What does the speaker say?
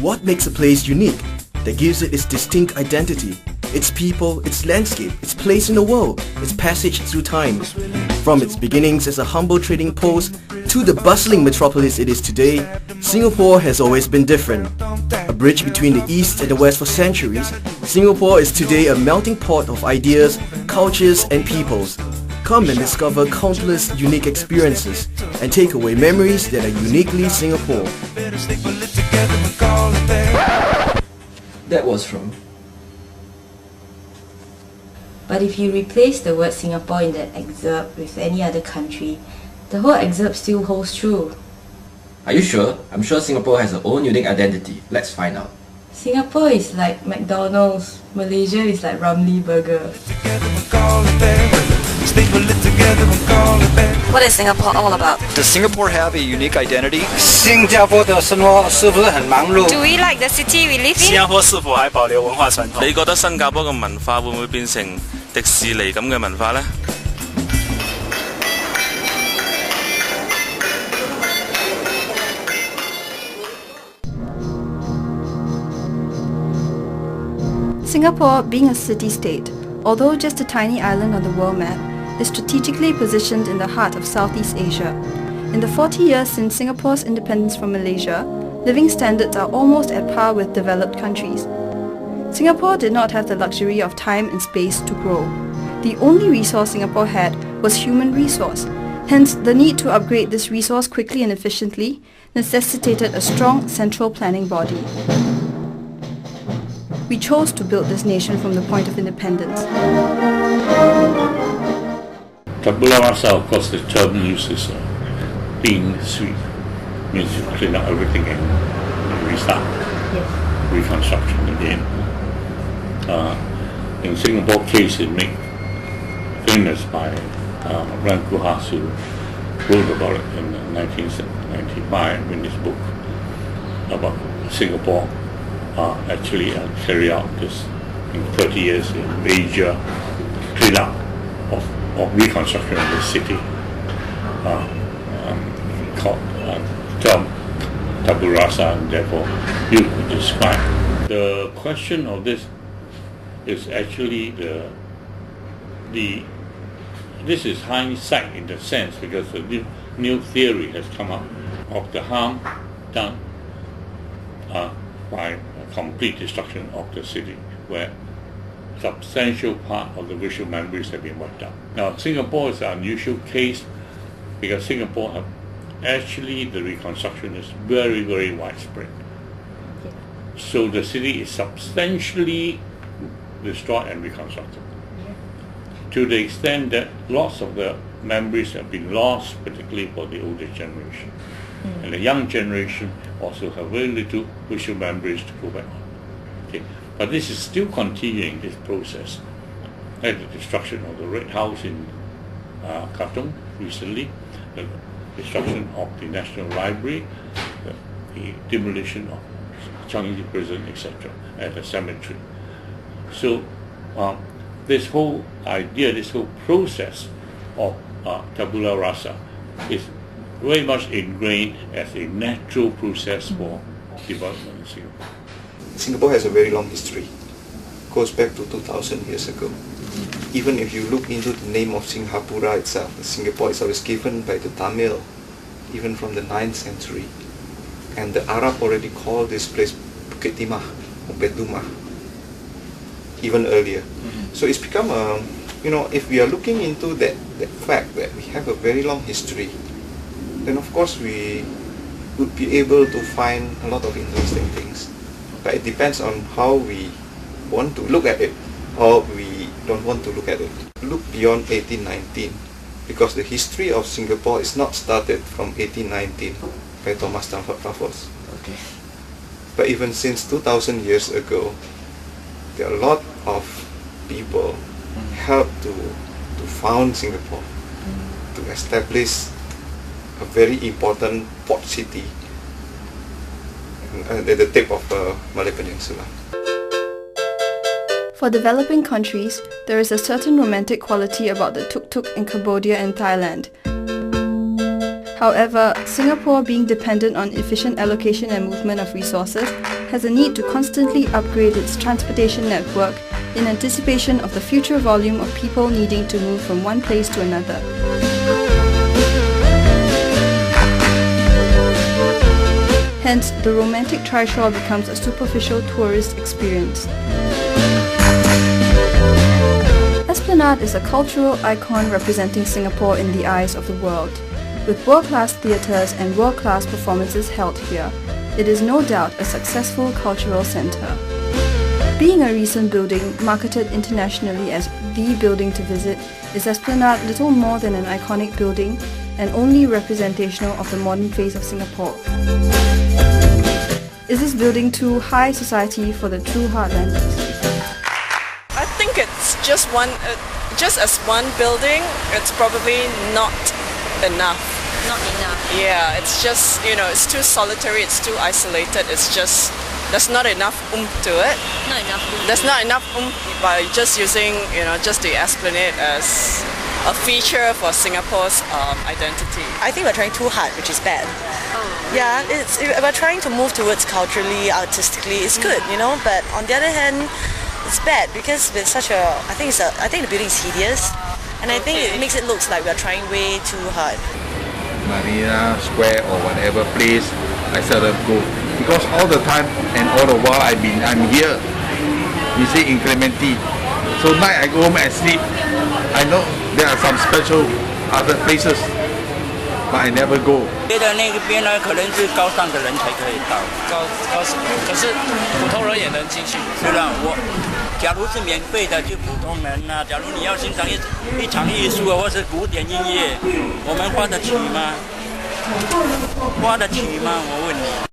What makes a place unique, that gives it its distinct identity, its people, its landscape, its place in the world, its passage through time. From its beginnings as a humble trading post to the bustling metropolis it is today, Singapore has always been different. A bridge between the East and the West for centuries, Singapore is today a melting pot of ideas, cultures and peoples. Come and discover countless unique experiences and take away memories that are uniquely Singapore. That was from. But if you replace the word Singapore in that excerpt with any other country, the whole excerpt still holds true. Are you sure? I'm sure Singapore has its own unique identity. Let's find out. Singapore is like McDonald's, Malaysia is like Ramly Burger. What is Singapore all about? Does Singapore have a unique identity? 新加坡的生活是不是很忙碌？ Do we like the city we live in? 新加坡是否还保留文化传统？你覺得新加坡嘅文化會唔會變成迪士尼咁嘅文化呢？ Singapore, being a city-state, although just a tiny island on the world map, is strategically positioned in the heart of Southeast Asia. In the 40 years since Singapore's independence from Malaysia, living standards are almost at par with developed countries. Singapore did not have the luxury of time and space to grow. The only resource Singapore had was human resource. Hence, the need to upgrade this resource quickly and efficiently necessitated a strong central planning body. We chose to build this nation from the point of independence. Tabula rasa, of course, the term uses clean sweep, means you clean up everything and restart, reconstruction again. In Singapore case, it made famous by Ran Kuhas, who wrote about it in 1995 in his book about Singapore. Actually carry out this in 30 years in major clean-up of reconstruction of the city called Tabula Rasa, and therefore you could describe. The question of this is actually this is hindsight in the sense because the new theory has come up of the harm done by complete destruction of the city, where substantial part of the visual memories have been wiped out. Now, Singapore is an unusual case because Singapore actually the reconstruction is very, very widespread. So the city is substantially destroyed and reconstructed. To the extent that lots of the memories have been lost, particularly for the older generation. And the young generation also have very little visual memories to go back on. Okay. But this is still continuing, this process. Like the destruction of the Red House in Katong recently, the destruction of the National Library, the demolition of Changi Prison, etc., at the cemetery. So this whole idea, this whole process of tabula rasa is very much ingrained as a natural process for development in Singapore. Singapore has a very long history. Goes back to 2,000 years ago. Even if you look into the name of Singhapura itself, Singapore is always given by the Tamil, even from the 9th century. And the Arab already called this place Bukit Timah or Bedumah, even earlier. So it's become a, if we are looking into that fact that we have a very long history, then of course we would be able to find a lot of interesting things. But it depends on how we want to look at it or we don't want to look at it. Look beyond 1819, because the history of Singapore is not started from 1819 by Thomas Stamford Raffles. Okay. But even since 2,000 years ago, there are a lot of people helped to found Singapore, to establish a very important port city at the tip of Malay Peninsula. For developing countries, there is a certain romantic quality about the tuk-tuk in Cambodia and Thailand. However, Singapore, being dependent on efficient allocation and movement of resources, has a need to constantly upgrade its transportation network in anticipation of the future volume of people needing to move from one place to another. Hence, the romantic trishaw becomes a superficial tourist experience. Esplanade is a cultural icon representing Singapore in the eyes of the world. With world-class theatres and world-class performances held here, it is no doubt a successful cultural centre. Being a recent building marketed internationally as the building to visit, is Esplanade little more than an iconic building and only representational of the modern face of Singapore. Is this building too high society for the true heartlanders? I think it's just as one building, it's probably not enough. Not enough. Yeah, it's just, it's too solitary, it's too isolated, it's just, there's not enough to it. Not enough. There's not enough by just using, just the Esplanade as a feature for Singapore's identity. I think we're trying too hard, which is bad. Yeah, we're trying to move towards culturally, artistically. It's good, but on the other hand, it's bad because with such a, I think the building is hideous, and I think it makes it look like we're trying way too hard. Marina Square or whatever place, I seldom go because all the time and all the while I'm here. You see, in Clementi. So night I go home and sleep. I know there are some special other places, but I never go. 觉得那边呢，可能是高尚的人才可以到。可是普通人也能进去。是的，假如是免费的，就普通人啊。假如你要欣赏一场艺术或是古典音乐，我们花得起吗？花得起吗？我问你。